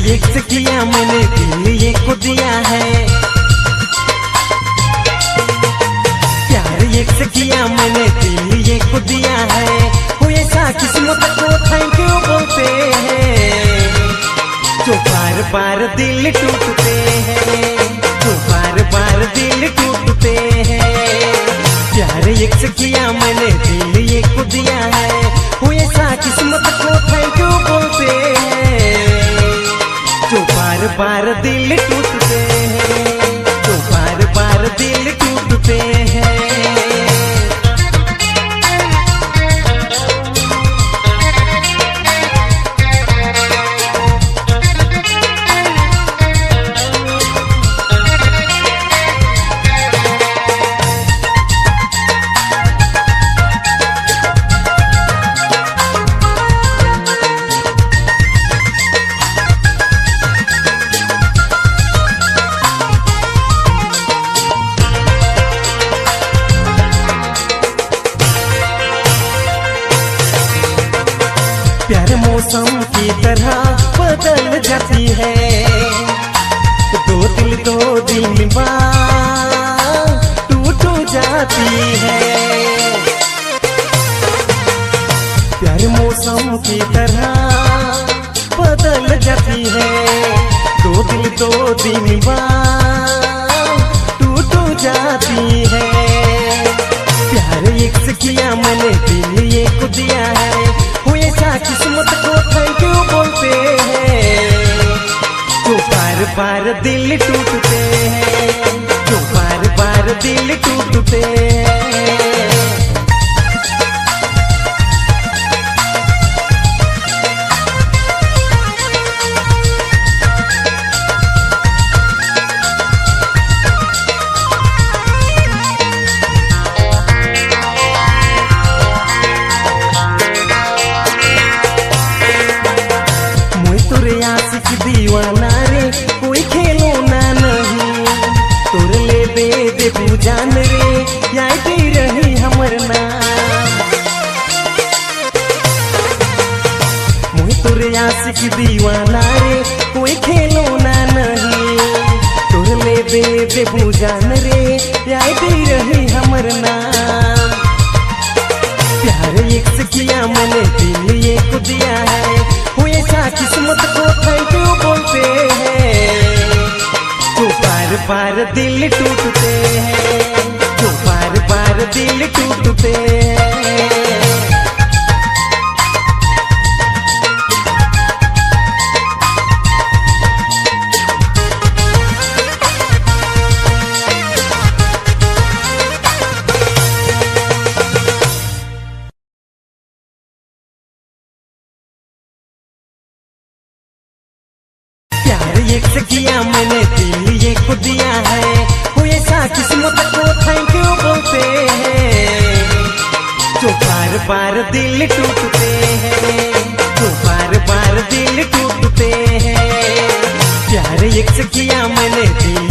एक से किया मैंने दिल ये को दिया है, प्यार एक से किया मैंने दिल ये को दिया है। वो ऐसा किस्मत को थैंक यू बोलते हैं जो बार बार दिल टूटते हैं, जो बार बार दिल टूटते हैं। प्यार एक से किया मैंने दिल ये को दिया है, वो ऐसा किस्मत को थैंक यू बोलते हैं जो बार बार दिल टूटते हैं, जो बार बार दिल टूटते हैं। प्यार मौसम की तरह बदल जाती है, दो दिल बाद टूट जाती है। प्यार मौसम की तरह बदल जाती है, दो दिल बाद टूट जाती है। प्यार एक से किया मैंने दिल ये को दिया है, वो ऐसा किस्मत को थैंक यू बोलते हैं जो बार बार दिल टूटते हैं, जो बार बार दिल टूटते हैं। आशिक दीवाना रे कोई खेलो ना नहीं, तोर ले दे पूजान रे याद रही हमर नाम। मोहि तोरे आशिक दीवाना रे कोई खेलो ना नहीं, तोर ले दे पूजान रे याद रही हमर नाम। प्यार एक से किया मैंने दिल ये को दिया है, वो ऐसा किस्मत को थैंक यू बोलते हैं जो बार बार दिल टूटते हैं, जो बार बार दिल टूटते हैं। एक से किया मैंने दिल ये को दिया है, वो ऐसा किस्मत को थैंक यू बोलते हैं जो बार बार दिल टूटते हैं, जो बार बार दिल टूटते हैं। प्यार एक से किया मैंने दिल